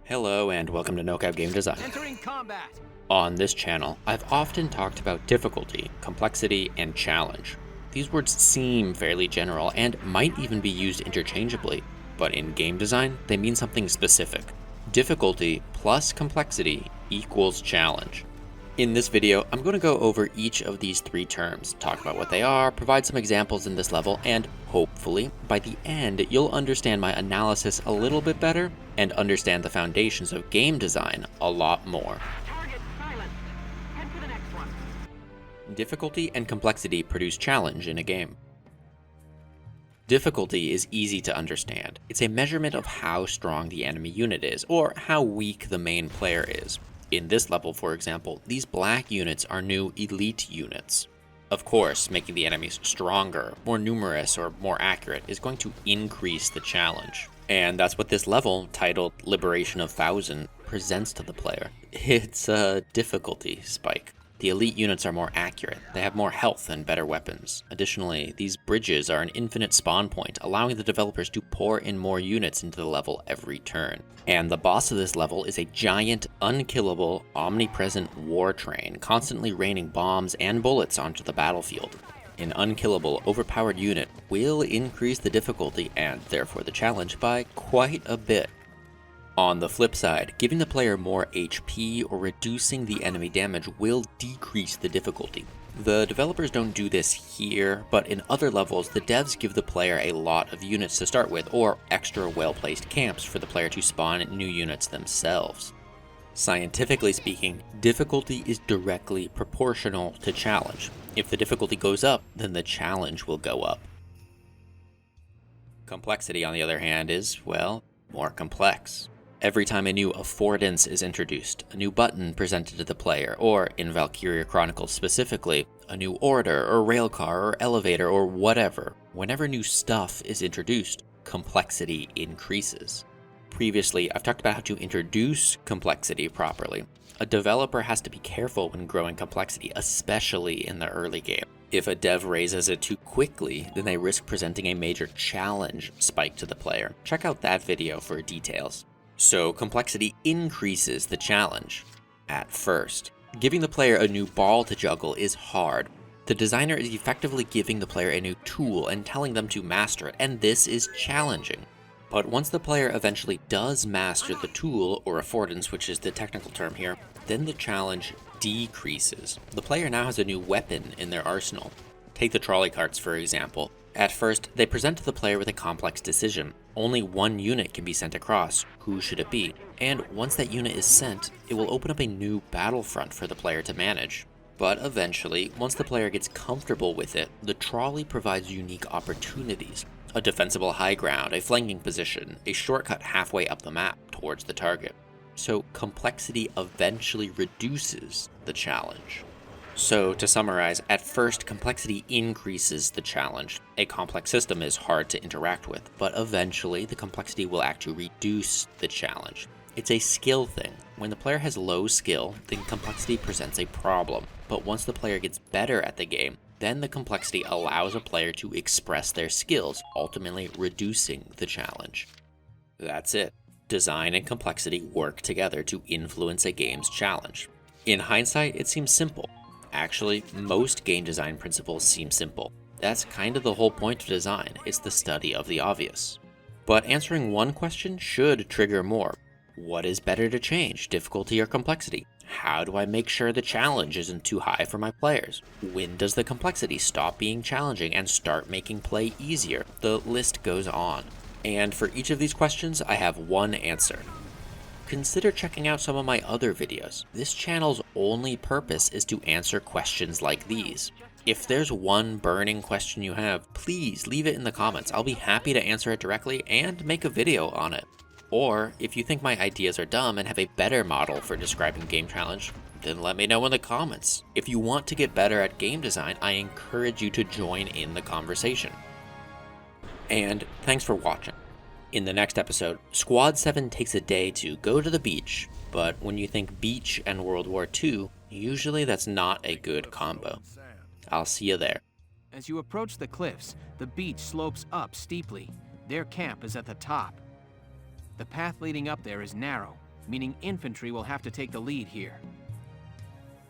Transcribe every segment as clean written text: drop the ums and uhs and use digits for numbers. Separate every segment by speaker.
Speaker 1: Hello and welcome to Nocab Game Design.
Speaker 2: Entering combat.
Speaker 1: On this channel, I've often talked about difficulty, complexity, and challenge. These words seem fairly general and might even be used interchangeably, but in game design, they mean something specific. Difficulty plus complexity equals challenge. In this video, I'm going to go over each of these three terms, talk about what they are, provide some examples in this level, and hopefully, by the end, you'll understand my analysis a little bit better and understand the foundations of game design a lot more.
Speaker 2: Target silent. Head for the next one.
Speaker 1: Difficulty and complexity produce challenge in a game. Difficulty is easy to understand. It's a measurement of how strong the enemy unit is, or how weak the main player is. In this level, for example, these black units are new elite units. Of course, making the enemies stronger, more numerous, or more accurate is going to increase the challenge. And that's what this level, titled Liberation of 1000, presents to the player. It's a difficulty spike. The elite units are more accurate, they have more health and better weapons. Additionally, these bridges are an infinite spawn point, allowing the developers to pour in more units into the level every turn. And the boss of this level is a giant, unkillable, omnipresent war train, constantly raining bombs and bullets onto the battlefield. An unkillable, overpowered unit will increase the difficulty, and therefore the challenge, by quite a bit. On the flip side, giving the player more HP or reducing the enemy damage will decrease the difficulty. The developers don't do this here, but in other levels, the devs give the player a lot of units to start with, or extra well-placed camps for the player to spawn new units themselves. Scientifically speaking, difficulty is directly proportional to challenge. If the difficulty goes up, then the challenge will go up. Complexity, on the other hand, is, well, more complex. Every time a new affordance is introduced, a new button presented to the player, or, in Valkyria Chronicles specifically, a new order, or railcar, or elevator, or whatever, whenever new stuff is introduced, complexity increases. Previously, I've talked about how to introduce complexity properly. A developer has to be careful when growing complexity, especially in the early game. If a dev raises it too quickly, then they risk presenting a major challenge spike to the player. Check out that video for details. So complexity increases the challenge. At first, giving the player a new ball to juggle is hard. The designer is effectively giving the player a new tool and telling them to master it, and this is challenging. But once the player eventually does master the tool, or affordance, which is the technical term here, then the challenge decreases. The player now has a new weapon in their arsenal. Take the trolley carts, for example. At first, they present to the player with a complex decision. Only one unit can be sent across. Who should it be? And once that unit is sent, it will open up a new battlefront for the player to manage. But eventually, once the player gets comfortable with it, the trolley provides unique opportunities. A defensible high ground, a flanking position, a shortcut halfway up the map towards the target. So complexity eventually reduces the challenge. So, to summarize, at first, complexity increases the challenge. A complex system is hard to interact with, but eventually the complexity will act to reduce the challenge. It's a skill thing. When the player has low skill, then complexity presents a problem. But once the player gets better at the game, then the complexity allows a player to express their skills, ultimately reducing the challenge. That's it. Design and complexity work together to influence a game's challenge. In hindsight, it seems simple. Actually, most game design principles seem simple. That's kind of the whole point of design, it's the study of the obvious. But answering one question should trigger more. What is better to change, difficulty or complexity? How do I make sure the challenge isn't too high for my players? When does the complexity stop being challenging and start making play easier? The list goes on. And for each of these questions, I have one answer. Consider checking out some of my other videos. This channel's only purpose is to answer questions like these. If there's one burning question you have, please leave it in the comments. I'll be happy to answer it directly and make a video on it. Or, if you think my ideas are dumb and have a better model for describing game challenge, then let me know in the comments. If you want to get better at game design, I encourage you to join in the conversation. And thanks for watching. In the next episode, Squad 7 takes a day to go to the beach, but when you think beach and World War II, usually that's not a good combo. I'll see you there.
Speaker 2: As you approach the cliffs, the beach slopes up steeply. Their camp is at the top. The path leading up there is narrow. meaning infantry will have to take the lead here.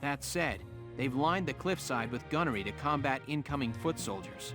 Speaker 2: That said, they've lined the cliffside with gunnery to combat incoming foot soldiers.